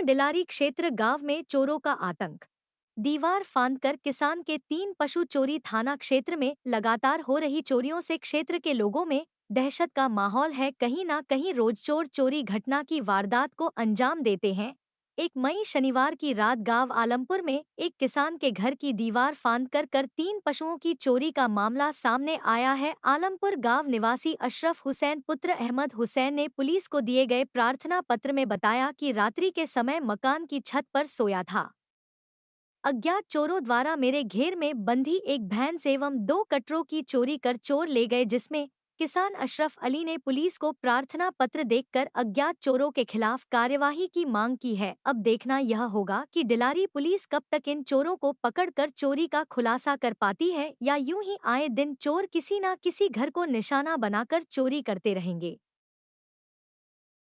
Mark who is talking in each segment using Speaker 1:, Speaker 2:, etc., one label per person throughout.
Speaker 1: डिलारी क्षेत्र गांव में चोरों का आतंक। दीवार फांदकर किसान के 3 पशु चोरी। थाना क्षेत्र में लगातार हो रही चोरियों से क्षेत्र के लोगों में दहशत का माहौल है। कहीं ना कहीं रोज चोर चोरी घटना की वारदात को अंजाम देते हैं। 1 मई शनिवार की रात गांव आलमपुर में एक किसान के घर की दीवार फांदकर 3 पशुओं की चोरी का मामला सामने आया है। आलमपुर गांव निवासी अशरफ हुसैन पुत्र अहमद हुसैन ने पुलिस को दिए गए प्रार्थना पत्र में बताया कि रात्रि के समय मकान की छत पर सोया था। अज्ञात चोरों द्वारा मेरे घेर में बंधी एक भैंस एवं 2 कटरों की चोरी कर चोर ले गए, जिसमें किसान अशरफ अली ने पुलिस को प्रार्थना पत्र देकर अज्ञात चोरों के खिलाफ कार्यवाही की मांग की है। अब देखना यह होगा कि डिलारी पुलिस कब तक इन चोरों को पकड़कर चोरी का खुलासा कर पाती है, या यूं ही आए दिन चोर किसी न किसी घर को निशाना बनाकर चोरी करते रहेंगे।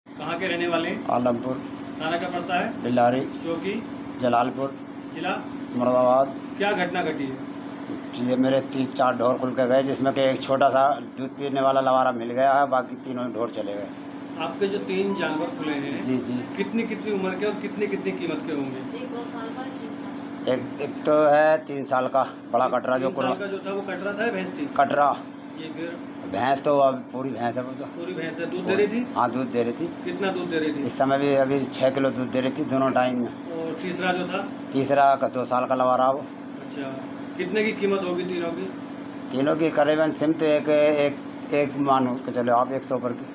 Speaker 2: कहाँ के रहने वाले?
Speaker 3: आलमपुर।
Speaker 2: थाना का पड़ता है?
Speaker 3: डिलारी।
Speaker 2: चौकी?
Speaker 3: जलालपुर।
Speaker 2: जिला?
Speaker 3: मुरादाबाद।
Speaker 2: क्या घटना घटी है?
Speaker 3: ये मेरे 3-4 ढोर खुल के गए, जिसमें कि एक छोटा सा दूध पीने वाला लवारा मिल गया है, बाकी तीनों ढोर चले गए।
Speaker 2: आपके जो 3 जानवर खुले हैं,
Speaker 3: जी जी,
Speaker 2: कितनी उम्र के और कितनी कीमत के होंगे?
Speaker 3: एक तो है 3 साल का बड़ा कटरा, जो
Speaker 2: 3 साल का जो था वो कटरा था, भैंस थी?
Speaker 3: कटरा।
Speaker 2: ये फिर
Speaker 3: भैंस तो अब पूरी भैंस है वो तो।
Speaker 2: पूरी भैंस है। दूध दे रही थी?
Speaker 3: हाँ, दूध दे रही थी।
Speaker 2: कितना दूध दे रही थी?
Speaker 3: इस समय भी अभी 6 किलो दूध दे रही थी दोनों टाइम में।
Speaker 2: और तीसरा जो था?
Speaker 3: तीसरा का 2 साल का लवारा वो।
Speaker 2: अच्छा, कितने की कीमत होगी तीनों की?
Speaker 3: तीनों की करीबन सिम तो एक मान के चलो आप 100 ऊपर की।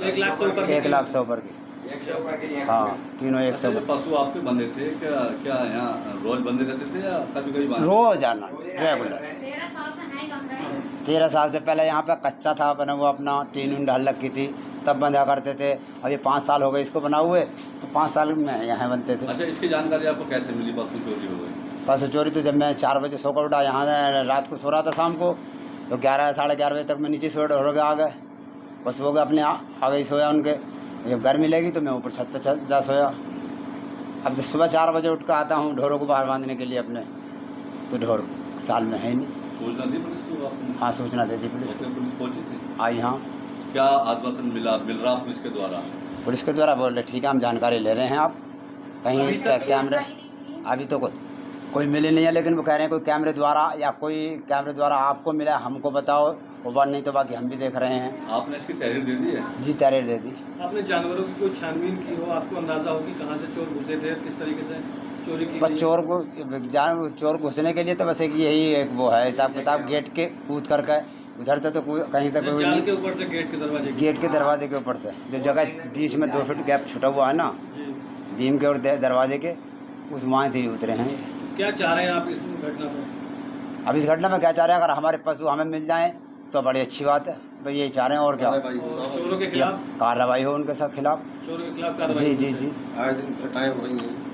Speaker 2: 1 लाख से ऊपर?
Speaker 3: 1 लाख से ऊपर की। हाँ, तीनों 100।
Speaker 4: पशु आपके बंधे थे क्या यहाँ रोज बंधे रहते थे या कभी कभी?
Speaker 3: रोज आना रेगुलर। 13 साल से पहले यहाँ पे कच्चा था, बना वो अपना टीन ढाल रखी थी, तब बंधा करते थे। अभी 5 साल हो गए इसको बना हुए, तो 5 साल में यहाँ बनते थे।
Speaker 4: अच्छा, इसकी जानकारी आपको कैसे मिली पशु चोरी हो गई?
Speaker 3: पशु चोरी तो जब मैं 4 बजे सोकर उठा, यहाँ रात को सो रहा था, शाम को तो 11 साढ़े 11 बजे तक मैं नीचे सो के आ गए। पशु हो गए अपने आ गई, सोया उनके। जब गर्मी लगी तो मैं ऊपर छत पे जा सोया। अब जब सुबह 4 बजे उठ कर आता हूँ ढोरों को बाहर बांधने के लिए अपने, तो ढोर साल में है ही नहीं।
Speaker 4: सूचना दी पुलिस को आपने?
Speaker 3: हाँ, सूचना दे दी पुलिस को।
Speaker 4: पुलिस पहुंची थी?
Speaker 3: आई। हाँ।
Speaker 4: क्या आश्वासन मिल रहा पुलिस के द्वारा?
Speaker 3: पुलिस के द्वारा बोल रहे ठीक है, हम जानकारी ले रहे हैं। आप कहीं कैमरे अभी तो कोई मिले नहीं है, लेकिन वो कह रहे हैं कोई कैमरे द्वारा आपको मिला, हमको बताओ। वो नहीं तो बाकी हम भी देख रहे हैं।
Speaker 4: आपने इसकी तहरीर दे दी है?
Speaker 3: जी, तहरीर दे दी।
Speaker 2: आपने जानवरों की कोई छानबीन की हो? आपको अंदाजा हो कि कहाँ से चोर घुसे थे, किस तरीके से चोरी की?
Speaker 3: बस चोर घुसने के लिए तो बस यही एक वो है हिसाब किताब, गेट के कूद करके उधर से तो कहीं तक
Speaker 2: जाल के ऊपर से गेट के दरवाजे
Speaker 3: के ऊपर से जो जगह बीच में 2 फीट गैप छुटा हुआ है ना, बीम के और दरवाजे के, उस वहाँ से ही उतरे हैं।
Speaker 2: क्या चाह रहे हैं आप इस घटना में?
Speaker 3: अब इस घटना में क्या चाह रहे हैं, अगर हमारे पशु हमें मिल जाएं तो बड़ी अच्छी बात है भाई, यही चाह रहे हैं। और क्या
Speaker 2: चोरों के खिलाफ
Speaker 3: कार्रवाई हो उनके साथ खिलाफ?
Speaker 2: चोरों के खिलाफ कार्रवाई?
Speaker 3: जी जी जी,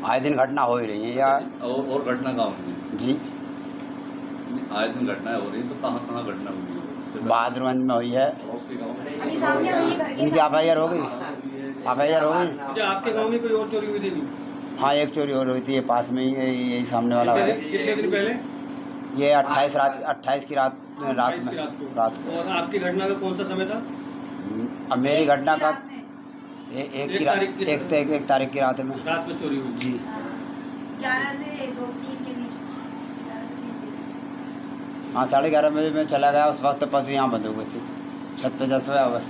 Speaker 3: आए दिन घटना हो ही रही है यार।
Speaker 4: और घटना गाँव में?
Speaker 3: जी,
Speaker 4: आए दिन घटना हो रही है, तो कहाँ घटना हुई है?
Speaker 3: बहादुरगंज में हुई है। इनकी FIR हो गई।
Speaker 2: अच्छा, आपके गाँव में कोई और चोरी हुई थी?
Speaker 3: हाँ, एक चोरी और हुई थी, ये पास में ही यही सामने वाला है।
Speaker 2: कितने दिन पहले?
Speaker 3: ये 28 की रात में। रात को।
Speaker 2: और आपकी घटना का कौन सा समय था?
Speaker 3: अब मेरी घटना का एक तारीख की रात में
Speaker 2: चोरी हुई
Speaker 3: जी।
Speaker 5: 11 से 2-3 के बीच।
Speaker 3: हाँ, 11:30 बजे मैं चला गया। उस वक्त पशु यहाँ बंधे हुए थे, छत पे जा सोया बस।